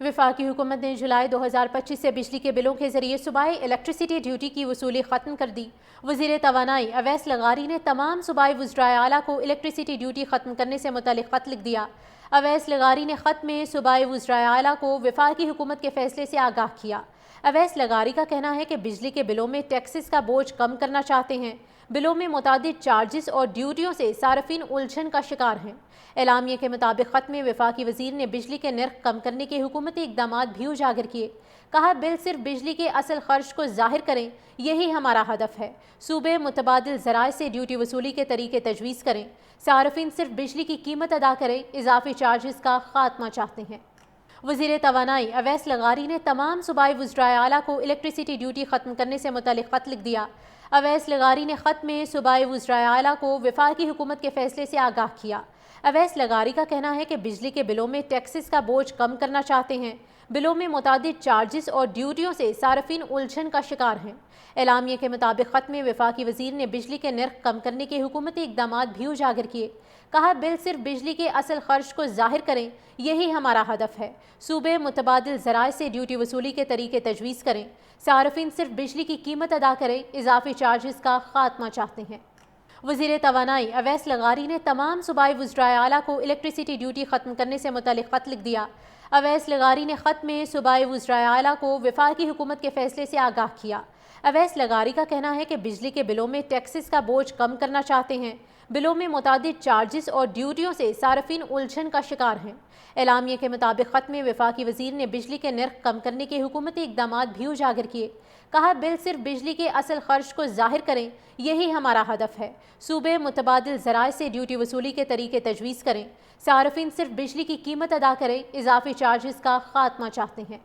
वफाकी हुकूमत ने जुलाई 2025 से बिजली के बिलों के जरिए सूबाई इलेक्ट्रिसिटी ड्यूटी की वसूली ख़त्म कर दी। वज़ीर तवानाई अवैस लगारी ने तमाम सूबाई वज़राए आला को इलेक्ट्रिसिटी ड्यूटी ख़त्म करने से मुतल्लिक़ ख़त लिख दिया। अवैस लगारी ने ख़त में सूबाई वज़राए आला को वफाकी हुकूमत के फैसले से आगाह किया। अवैस लगारी का कहना है कि बिजली के बिलों में टैक्सेस का बोझ कम करना चाहते हैं। बिलों में मुतादिद चार्जेस और ड्यूटियों से सार्फिन उलझन का शिकार हैं। एलामिया के मुताबिक ख़त में वफाकी वज़ीर ने बिजली के नर्ख कम करने के हुकूमती इक़दामात भी उजागर किए। कहा, बिल सिर्फ बिजली के असल खर्च को ज़ाहिर करें, यही हमारा हदफ है। सूबे मुतबादिल ज़राए से ड्यूटी वसूली के तरीके तजवीज़ करें। सार्फिन सिर्फ बिजली की कीमत अदा करें, इजाफी चार्जेस का खात्मा चाहते हैं। वज़ीर तवानाई अवैस लगारी ने तमाम सूबाई वज़राए आला को इलेक्ट्रिसिटी ड्यूटी ख़त्म करने से मुतल्लिक़ ख़त लिख दिया। अवैस लगारी ने ख़त में सूबाई वज़राए आला को वफाकी हुकूमत के फैसले से आगाह किया। अवैस लगारी का कहना है कि बिजली के बिलों में टैक्सेस का बोझ कम करना चाहते हैं। बिलों में मुतादिद चार्जेस और ड्यूटियों से सार्फिन उलझन का शिकार हैं। एलामिया के मुताबिक ख़त में वफाकी वज़ीर ने बिजली के नर्ख कम करने के हुकूमती इक़दामात भी उजागर किए। कहा, बिल सिर्फ बिजली के असल खर्च को ज़ाहिर करें, यही हमारा हदफ है। सूबे मुतबादिल ज़राए से ड्यूटी वसूली के तरीके तजवीज़ करें। सार्फिन सिर्फ बिजली की कीमत अदा करें, इजाफी चार्जेस का खात्मा चाहते हैं। वज़ीर तवानाई अवैस लगारी ने तमाम सूबाई वज़राए आला को इलेक्ट्रिसिटी ड्यूटी ख़त्म करने से मुतल्लिक़ ख़त लिख दिया। अवैस लगारी ने ख़त में सूबाई वज़राए आला को वफाकी हुकूमत के फैसले से आगाह किया। अवैस लगारी का कहना है कि बिजली के बिलों में टैक्सेस का बोझ कम करना चाहते हैं। बिलों में मुतादिद चार्जेस और ड्यूटियों से सार्फिन उलझन का शिकार हैं। एलामिया के मुताबिक ख़त में वफाकी वज़ीर ने बिजली के नर्ख कम करने के हुकूमती इक़दामात भी उजागर किए। कहा, बिल सिर्फ बिजली के असल खर्च को ज़ाहिर करें, यही हमारा हदफ है। सूबे मुतबादिल ज़राए से ड्यूटी वसूली के तरीके तजवीज़ करें। सार्फिन सिर्फ बिजली की कीमत अदा करें, इजाफी चार्जेस का खात्मा चाहते हैं।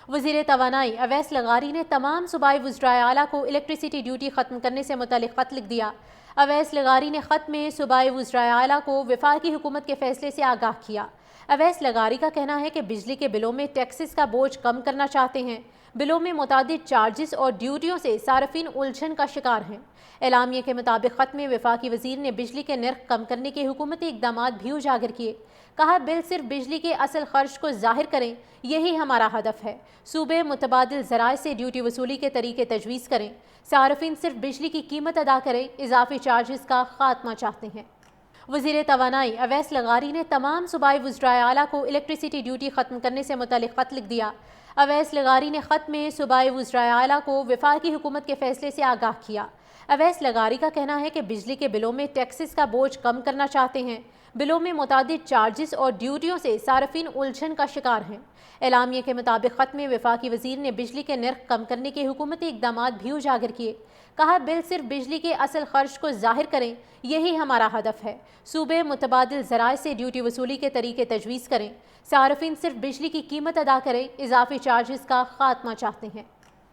वज़ीर तवानाई अवैस लगारी ने तमाम सूबाई वज़राए आला को इलेक्ट्रिसिटी ड्यूटी ख़त्म करने से मुतल्लिक़ ख़त लिख दिया। अवैस लगारी ने ख़त में सूबाई वज़राए आला को वफाकी हुकूमत के फैसले से आगाह किया। अवैस लगारी का कहना है कि बिजली के बिलों में टैक्सेस का बोझ कम करना चाहते हैं। बिलों में मुतादिद चार्जेस और ड्यूटियों से सार्फिन उलझन का शिकार हैं। एलामिया के मुताबिक ख़त में वफाकी वज़ीर ने बिजली के नर्ख कम करने के हुकूमती इक़दामात भी उजागर किए। कहा, बिल सिर्फ बिजली के असल खर्च को ज़ाहिर करें, यही हमारा हदफ है। सूबे मुतबादिल ज़राए से ड्यूटी वसूली के तरीके तजवीज़ करें। सार्फिन सिर्फ बिजली की कीमत अदा करें, इजाफी चार्जेस का खात्मा चाहते हैं। वज़ीर तवानाई अवैस लगारी ने तमाम सूबाई वज़राए आला को इलेक्ट्रिसिटी ड्यूटी ख़त्म करने से मुतल्लिक़ ख़त लिख दिया। अवैस लगारी ने ख़त में सूबाई वज़राए आला को वफाकी हुकूमत के फैसले से आगाह किया। अवैस लगारी का कहना है कि बिजली के बिलों में टैक्सेस का बोझ कम करना चाहते हैं। बिलों में मुतादिद चार्जेस और ड्यूटियों से सार्फिन उलझन का शिकार हैं। एलामिया के मुताबिक ख़त में वफाकी वज़ीर ने बिजली के नर्ख कम करने के हुकूमती इक़दामात भी उजागर किए। कहा, बिल सिर्फ बिजली के असल खर्च को ज़ाहिर करें, यही हमारा हदफ है। सूबे मुतबादिल ज़राए से ड्यूटी वसूली के तरीके तजवीज़ करें। सार्फिन सिर्फ बिजली की कीमत अदा करें, इजाफी चार्जेस का खात्मा चाहते हैं।